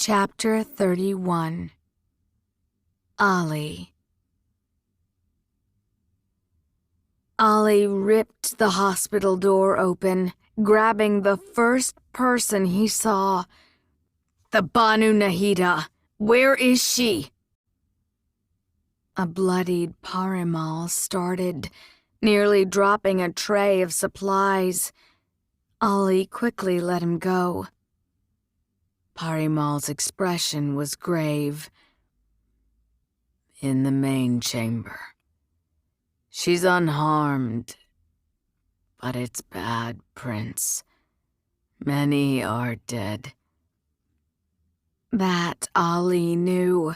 Chapter 31. Ali. Ali ripped the hospital door open, grabbing the first person he saw. "The Banu Nahida! Where is she?" A bloodied Parimal started, nearly dropping a tray of supplies. Ali quickly let him go. Parimal's expression was grave. "In the main chamber. She's unharmed, but it's bad, Prince. Many are dead." That Ali knew.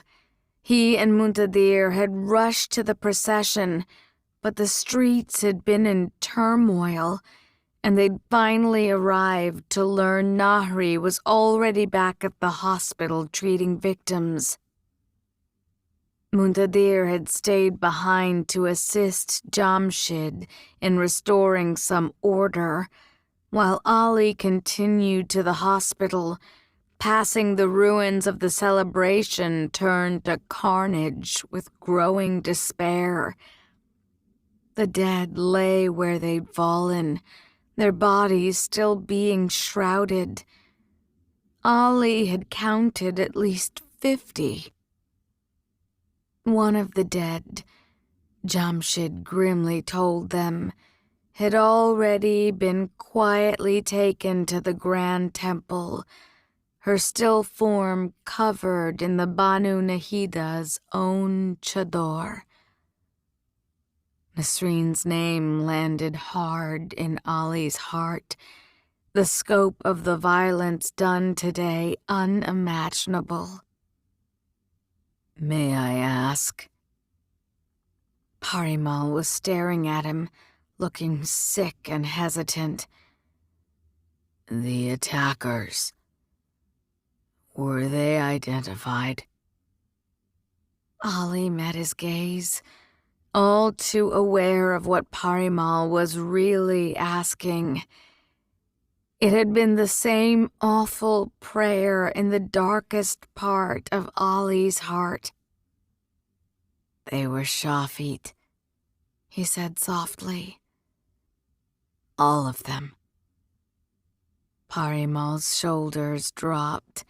He and Muntadir had rushed to the procession, but the streets had been in turmoil, and they'd finally arrived to learn Nahri was already back at the hospital treating victims. Muntadir had stayed behind to assist Jamshid in restoring some order, while Ali continued to the hospital, passing the ruins of the celebration turned to carnage with growing despair. The dead lay where they'd fallen, their bodies still being shrouded. Ali had counted at least 50. One of the dead, Jamshid grimly told them, had already been quietly taken to the Grand Temple, her still form covered in the Banu Nahida's own chador. Nasreen's name landed hard in Ali's heart, the scope of the violence done today unimaginable. "May I ask?" Parimal was staring at him, looking sick and hesitant. "The attackers, were they identified?" Ali met his gaze, all too aware of what Parimal was really asking. It had been the same awful prayer in the darkest part of Ali's heart. "They were Shafit," he said softly. "All of them." Parimal's shoulders dropped,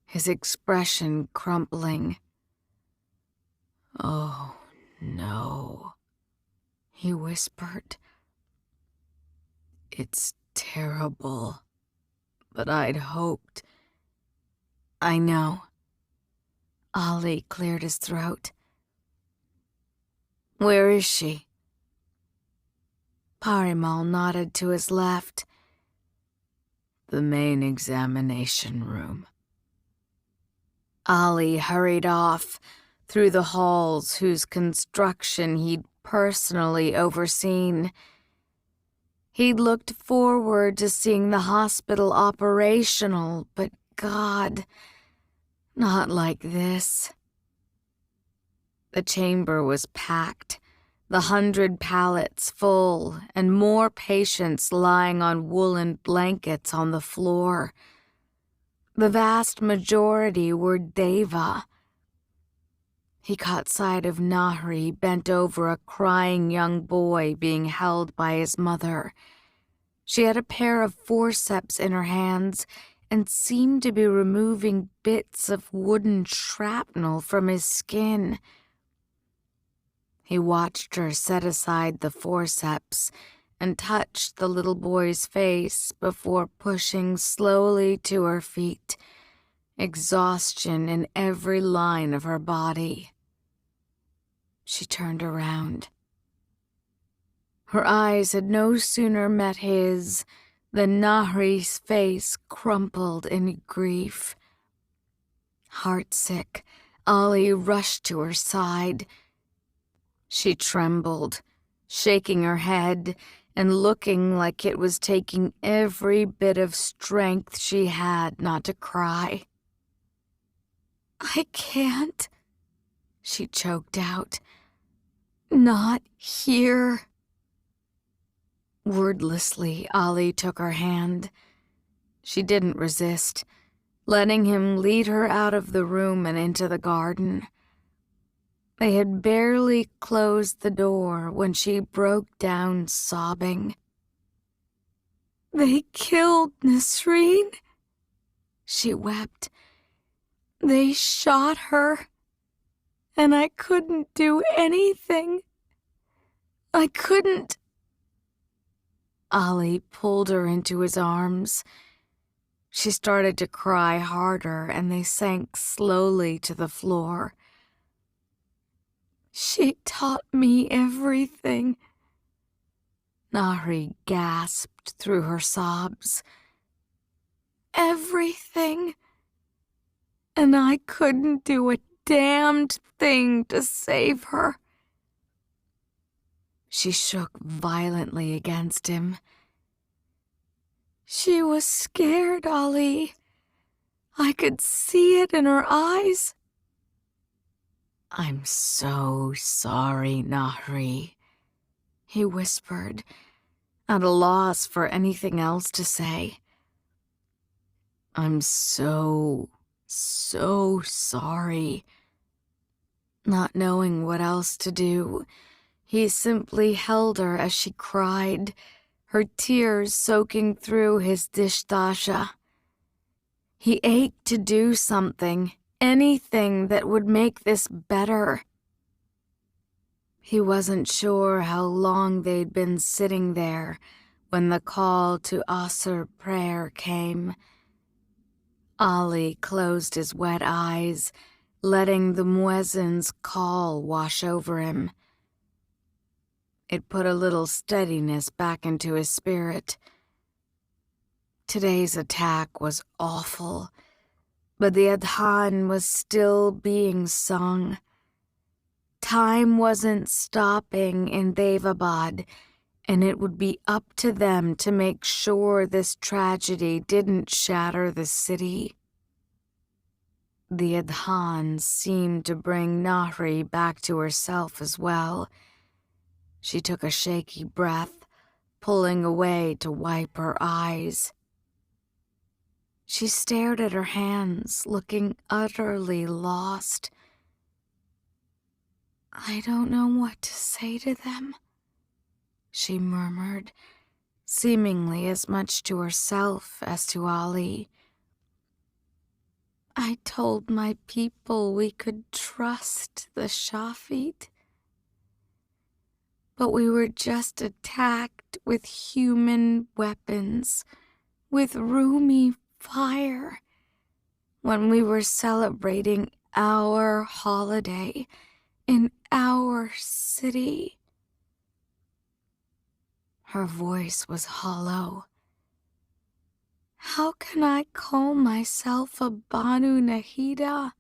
his expression crumpling. "Oh, no," he whispered. "It's terrible, but I'd hoped." "I know." Ali cleared his throat. "Where is she?" Parimal nodded to his left. "The main examination room." Ali hurried off, through the halls whose construction he'd personally overseen. He'd looked forward to seeing the hospital operational, but God, not like this. The chamber was packed, the 100 pallets full, and more patients lying on woolen blankets on the floor. The vast majority were Deva. He caught sight of Nahri bent over a crying young boy being held by his mother. She had a pair of forceps in her hands and seemed to be removing bits of wooden shrapnel from his skin. He watched her set aside the forceps and touched the little boy's face before pushing slowly to her feet, exhaustion in every line of her body. She turned around. Her eyes had no sooner met his than Nahri's face crumpled in grief. Heartsick, Ali rushed to her side. She trembled, shaking her head and looking like it was taking every bit of strength she had not to cry. "I can't," she choked out. "Not here." Wordlessly, Ali took her hand. She didn't resist, letting him lead her out of the room and into the garden. They had barely closed the door when she broke down sobbing. "They killed Nasreen," she wept. "They shot her, and I couldn't do anything. I couldn't." Ali pulled her into his arms. She started to cry harder, and they sank slowly to the floor. "She taught me everything," Nahri gasped through her sobs. "Everything. And I couldn't do a damned thing to save her." She shook violently against him. "She was scared, Ali. I could see it in her eyes." "I'm so sorry, Nahri," he whispered, at a loss for anything else to say. "I'm so sorry." Not knowing what else to do, he simply held her as she cried, her tears soaking through his dishtasha. He ached to do something, anything that would make this better. He wasn't sure how long they'd been sitting there when the call to Asr prayer came. Ali closed his wet eyes, letting the muezzin's call wash over him. It put a little steadiness back into his spirit. Today's attack was awful, but the adhan was still being sung. Time wasn't stopping in Daevabad, and it would be up to them to make sure this tragedy didn't shatter the city. The adhan seemed to bring Nahri back to herself as well. She took a shaky breath, pulling away to wipe her eyes. She stared at her hands, looking utterly lost. "I don't know what to say to them," she murmured, seemingly as much to herself as to Ali. "I told my people we could trust the Shafit, but we were just attacked with human weapons, with Rumi fire, when we were celebrating our holiday in our city." Her voice was hollow. "How can I call myself a Banu Nahida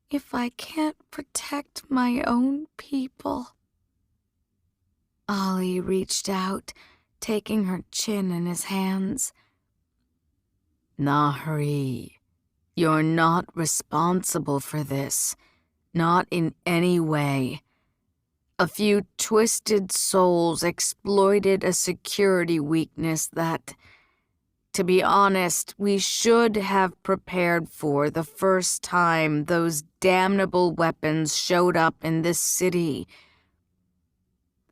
if I can't protect my own people?" Ali reached out, taking her chin in his hands. "Nahri, you're not responsible for this, not in any way. A few twisted souls exploited a security weakness that, to be honest, we should have prepared for the first time those damnable weapons showed up in this city.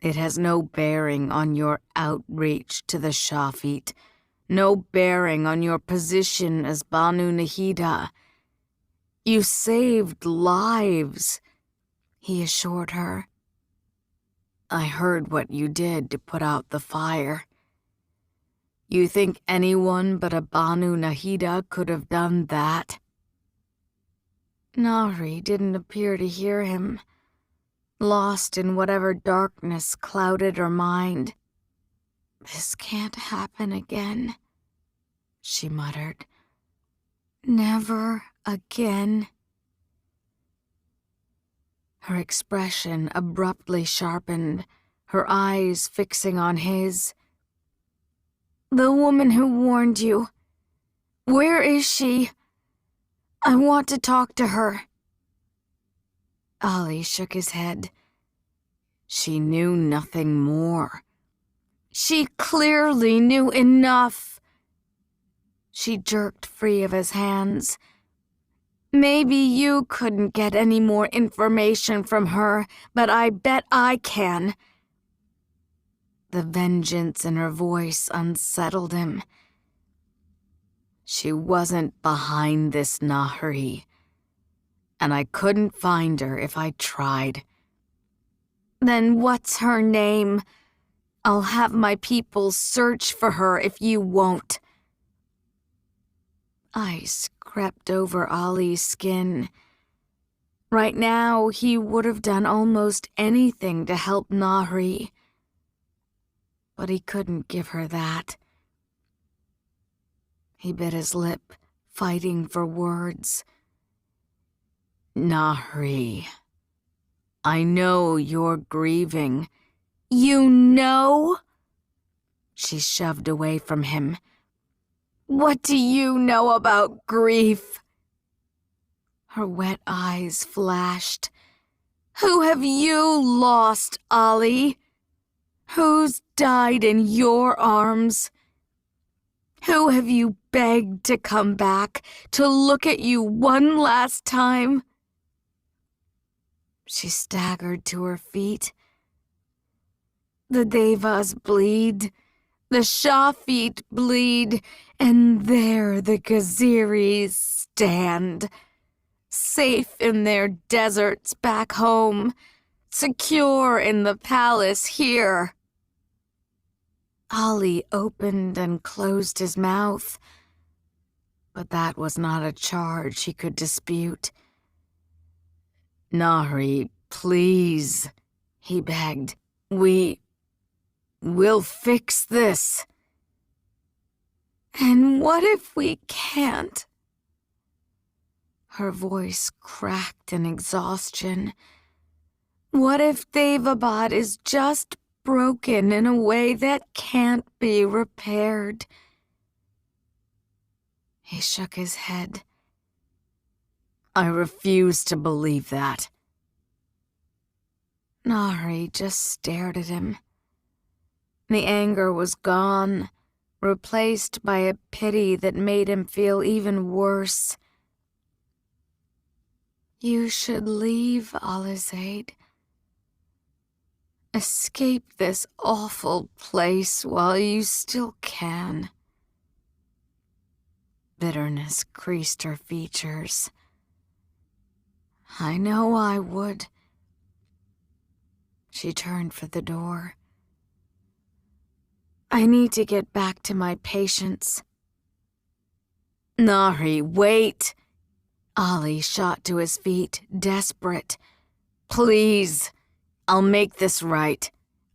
It has no bearing on your outreach to the Shafit, no bearing on your position as Banu Nahida. You saved lives," he assured her. "I heard what you did to put out the fire. You think anyone but a Banu Nahida could have done that?" Nahri didn't appear to hear him, lost in whatever darkness clouded her mind. "This can't happen again," she muttered. "Never again." Her expression abruptly sharpened, her eyes fixing on his. "The woman who warned you. Where is she? I want to talk to her." Ali shook his head. She knew nothing more. "She clearly knew enough." She jerked free of his hands. Maybe you couldn't get any more information from her, but I bet I can. The vengeance in her voice unsettled him. She wasn't behind this Nahri, and I couldn't find her if I tried. Then what's her name? I'll have my people search for her if you won't. Ice crept over Ali's skin. Right now, he would have done almost anything to help Nahri. But he couldn't give her that. He bit his lip, fighting for words. Nahri, I know you're grieving. You know? She shoved away from him. What do you know about grief? Her wet eyes flashed. Who have you lost, Ali? Who's died in your arms? Who have you begged to come back, to look at you one last time? She staggered to her feet. The Devas bleed, the Shafit bleed, and there the Gaziris stand, safe in their deserts back home, secure in the palace here. Ali opened and closed his mouth, but that was not a charge he could dispute. Nahri, please, he begged. We'll fix this. And what if we can't? Her voice cracked in exhaustion. What if Daevabad is just broken in a way that can't be repaired? He shook his head. I refuse to believe that. Nahri just stared at him. The anger was gone, replaced by a pity that made him feel even worse. You should leave, Alizade. Escape this awful place while you still can. Bitterness creased her features. I know I would. She turned for the door. I need to get back to my patients. Nahri, wait! Ali shot to his feet, desperate. Please, I'll make this right.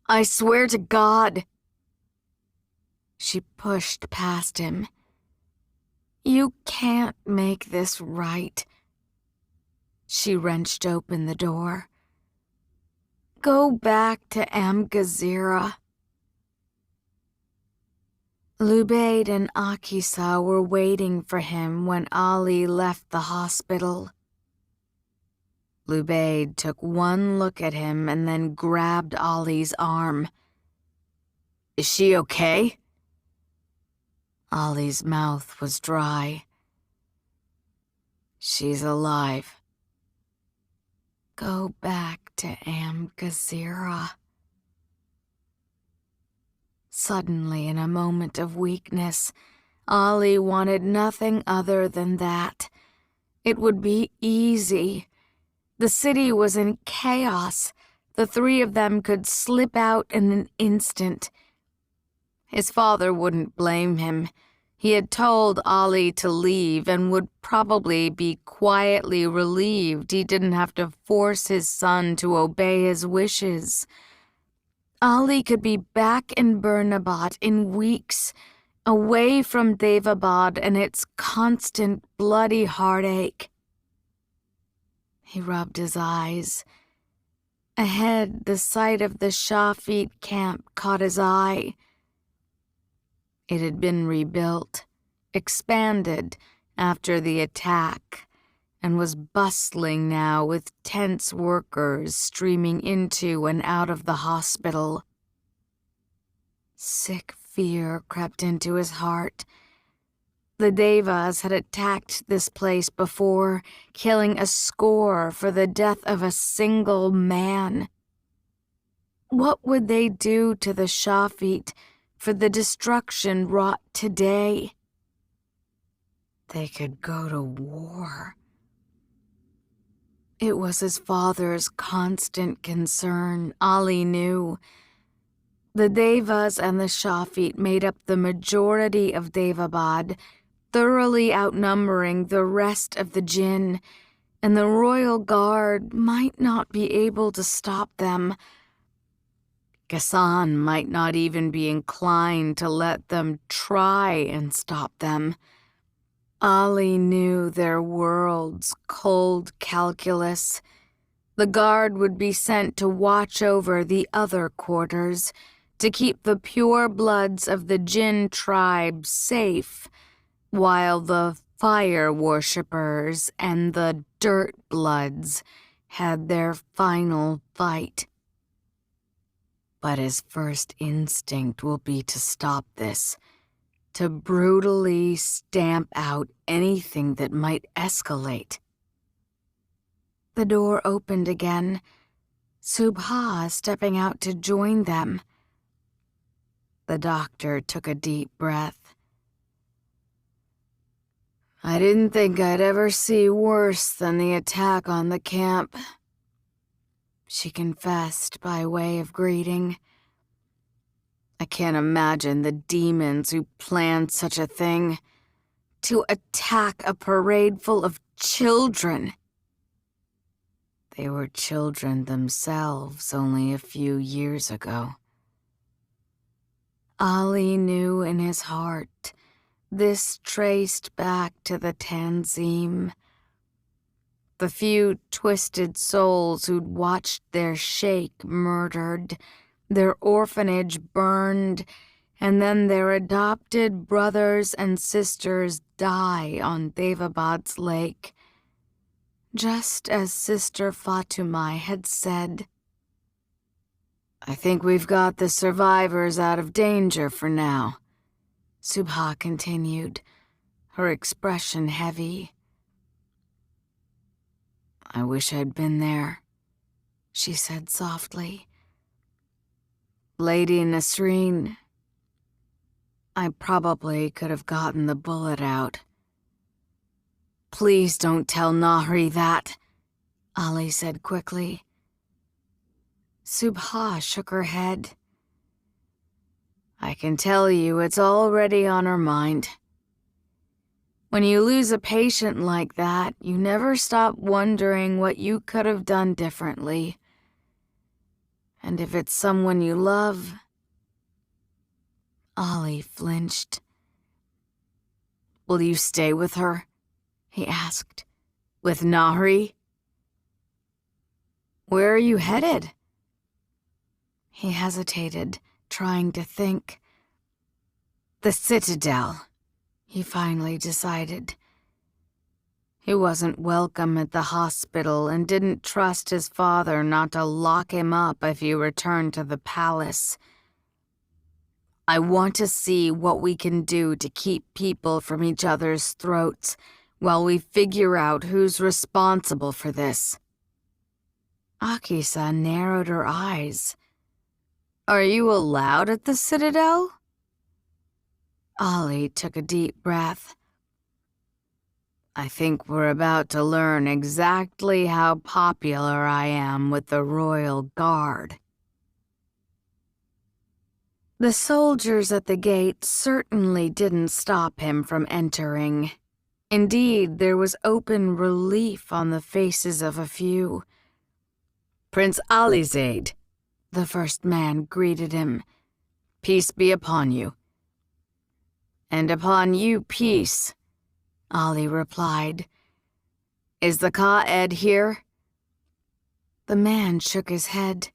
I swear to God. She pushed past him. You can't make this right. She wrenched open the door. Go back to Amgazira. Lubaid and Akisa were waiting for him when Ali left the hospital. Lubaid took one look at him and then grabbed Ali's arm. Is she okay? Ali's mouth was dry. She's alive. Go back to Amgazira. Suddenly, in a moment of weakness, Ali wanted nothing other than that. It would be easy. The city was in chaos. The three of them could slip out in an instant. His father wouldn't blame him. He had told Ali to leave and would probably be quietly relieved he didn't have to force his son to obey his wishes. Ali could be back in Burnabad in weeks, away from Daevabad and its constant bloody heartache. He rubbed his eyes. Ahead, the sight of the Shafit camp caught his eye. It had been rebuilt, expanded after the attack, and was bustling now with tense workers streaming into and out of the hospital. Sick fear crept into his heart. The Devas had attacked this place before, killing a score for the death of a single man. What would they do to the Shafit for the destruction wrought today? They could go to war. It was his father's constant concern, Ali knew. The Devas and the Shafit made up the majority of Daevabad, thoroughly outnumbering the rest of the Jinn, and the royal guard might not be able to stop them. Ghassan might not even be inclined to let them try and stop them. Ali knew their world's cold calculus. The guard would be sent to watch over the other quarters, to keep the pure bloods of the Jinn tribe safe, while the fire worshippers and the dirt bloods had their final fight. But his first instinct will be to stop this, to brutally stamp out anything that might escalate. The door opened again, Subha stepping out to join them. The doctor took a deep breath. I didn't think I'd ever see worse than the attack on the camp, she confessed by way of greeting. I can't imagine the demons who planned such a thing. To attack a parade full of children. They were children themselves only a few years ago. Ali knew in his heart this traced back to the Tanzim. The few twisted souls who'd watched their sheikh murdered, their orphanage burned, and then their adopted brothers and sisters die on Daevabad's lake. Just as Sister Fatumai had said. I think we've got the survivors out of danger for now, Subha continued, her expression heavy. I wish I'd been there, she said softly. Lady Nasreen, I probably could have gotten the bullet out. Please don't tell Nahri that, Ali said quickly. Subha shook her head. I can tell you it's already on her mind. When you lose a patient like that, you never stop wondering what you could have done differently. And if it's someone you love... Ali flinched. Will you stay with her? He asked. With Nahri? Where are you headed? He hesitated, trying to think. The Citadel, he finally decided. He wasn't welcome at the hospital and didn't trust his father not to lock him up if he returned to the palace. I want to see what we can do to keep people from each other's throats while we figure out who's responsible for this. Akisa narrowed her eyes. Are you allowed at the Citadel? Ali took a deep breath. I think we're about to learn exactly how popular I am with the Royal Guard. The soldiers at the gate certainly didn't stop him from entering. Indeed, there was open relief on the faces of a few. Prince Alizade, the first man greeted him. Peace be upon you. And upon you peace, Ali replied. Is the Qa'ed here? The man shook his head.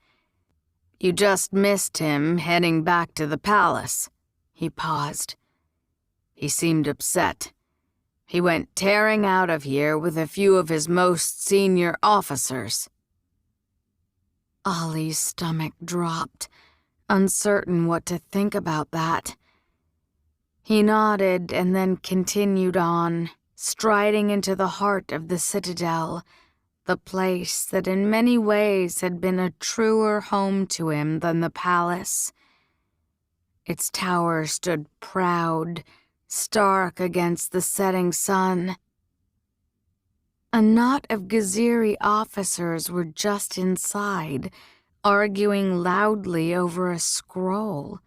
You just missed him heading back to the palace. He paused. He seemed upset. He went tearing out of here with a few of his most senior officers. Ali's stomach dropped, uncertain what to think about that. He nodded and then continued on, striding into the heart of the citadel, the place that in many ways had been a truer home to him than the palace. Its tower stood proud, stark against the setting sun. A knot of Gaziri officers were just inside, arguing loudly over a scroll.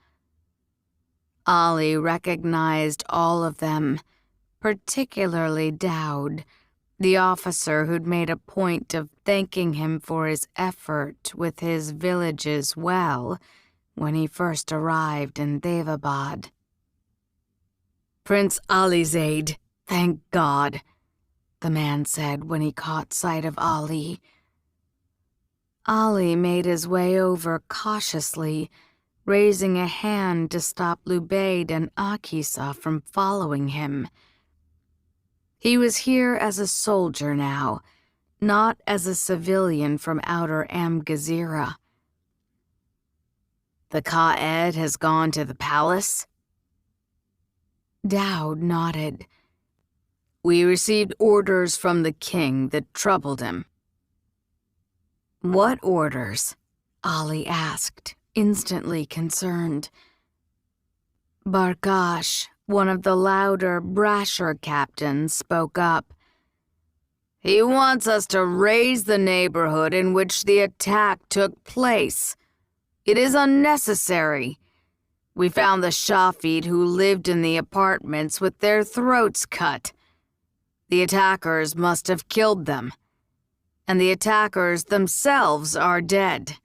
Ali recognized all of them, particularly Daud, the officer who'd made a point of thanking him for his effort with his village's well when he first arrived in Daevabad. "Prince Alizade, thank God," the man said when he caught sight of Ali. Ali made his way over cautiously, raising a hand to stop Lubaid and Akisa from following him. He was here as a soldier now, not as a civilian from outer Amgazira. "The Qa'ed has gone to the palace?" Daud nodded. "We received orders from the king that troubled him." "What orders?" Ali asked, instantly concerned. Barkash, one of the louder, brasher captains, spoke up. "He wants us to raise the neighborhood in which the attack took place. It is unnecessary. We found the Shafid who lived in the apartments with their throats cut. The attackers must have killed them. And the attackers themselves are dead.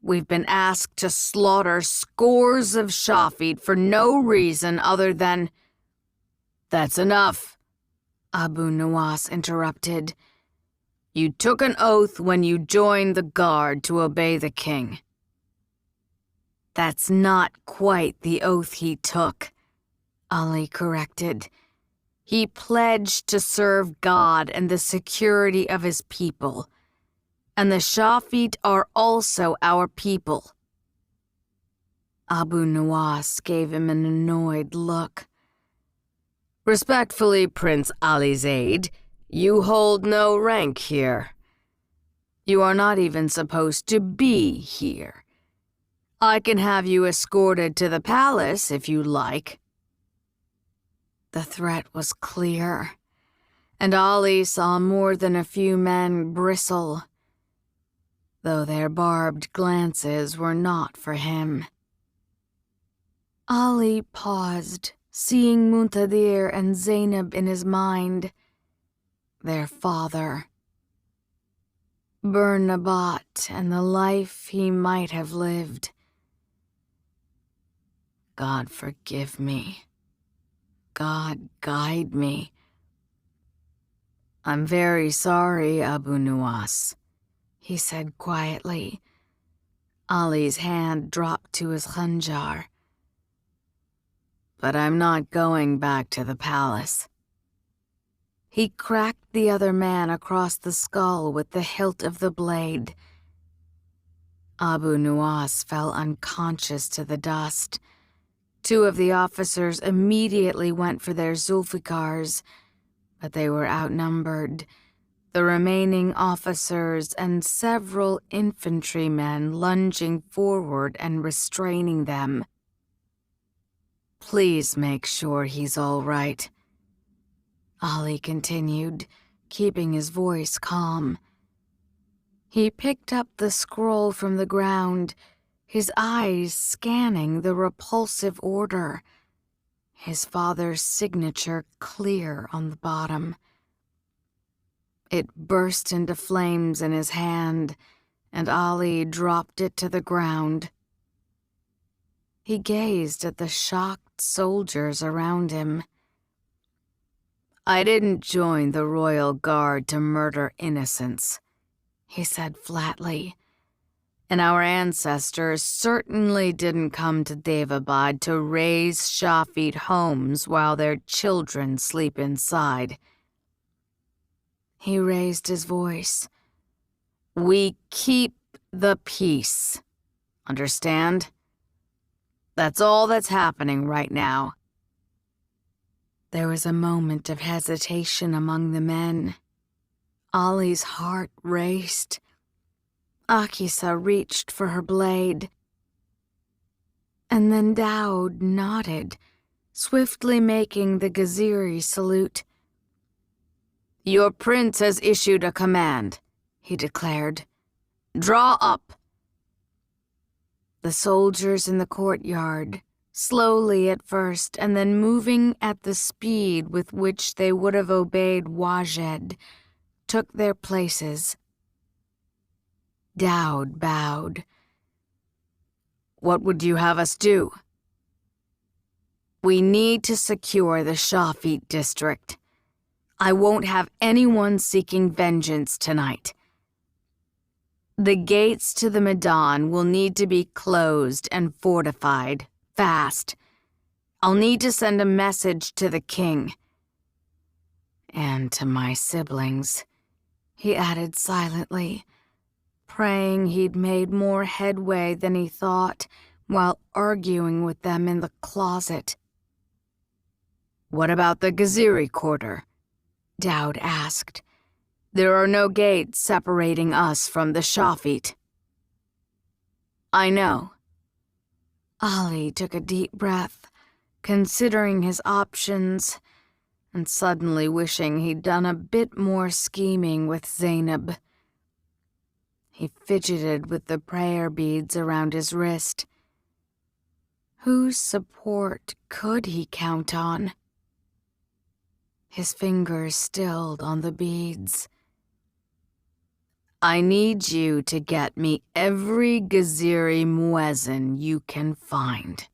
We've been asked to slaughter scores of Shafid for no reason other than—" "That's enough," Abu Nuwas interrupted. "You took an oath when you joined the guard to obey the king." "That's not quite the oath he took," Ali corrected. "He pledged to serve God and the security of his people. And the Shafid are also our people." Abu Nuwas gave him an annoyed look. "Respectfully, Prince Alizade, you hold no rank here. You are not even supposed to be here. I can have you escorted to the palace if you like." The threat was clear, and Ali saw more than a few men bristle, though their barbed glances were not for him. Ali paused, seeing Muntadir and Zainab in his mind. Their father. Bernabat and the life he might have lived. God forgive me. God guide me. "I'm very sorry, Abu Nuwas," he said quietly. Ali's hand dropped to his khanjar. "But I'm not going back to the palace." He cracked the other man across the skull with the hilt of the blade. Abu Nuwas fell unconscious to the dust. Two of the officers immediately went for their Zulfikars, but they were outnumbered. The remaining officers and several infantrymen lunging forward and restraining them. "Please make sure he's all right," Ali continued, keeping his voice calm. He picked up the scroll from the ground, his eyes scanning the repulsive order, his father's signature clear on the bottom. It burst into flames in his hand, and Ali dropped it to the ground. He gazed at the shocked soldiers around him. "I didn't join the royal guard to murder innocents," he said flatly. "And our ancestors certainly didn't come to Daevabad to raise Shafid homes while their children sleep inside." He raised his voice. "We keep the peace. Understand? That's all that's happening right now. There was a moment of hesitation among the men. Ollie's heart raced. Akisa reached for her blade. And then Daud nodded, swiftly making the Gaziri salute. "Your prince has issued a command," he declared. "Draw up." The soldiers in the courtyard, slowly at first and then moving at the speed with which they would have obeyed Wajed, took their places. Daud bowed. "What would you have us do?" "We need to secure the Shafit district. I won't have anyone seeking vengeance tonight. The gates to the Medan will need to be closed and fortified, fast. I'll need to send a message to the king. And to my siblings," he added silently, praying he'd made more headway than he thought while arguing with them in the closet. "What about the Gaziri quarter?" Daud asked. "There are no gates separating us from the Shafit." "I know." Ali took a deep breath, considering his options, and suddenly wishing he'd done a bit more scheming with Zainab. He fidgeted with the prayer beads around his wrist. Whose support could he count on? His fingers stilled on the beads. "I need you to get me every Gaziri muezzin you can find."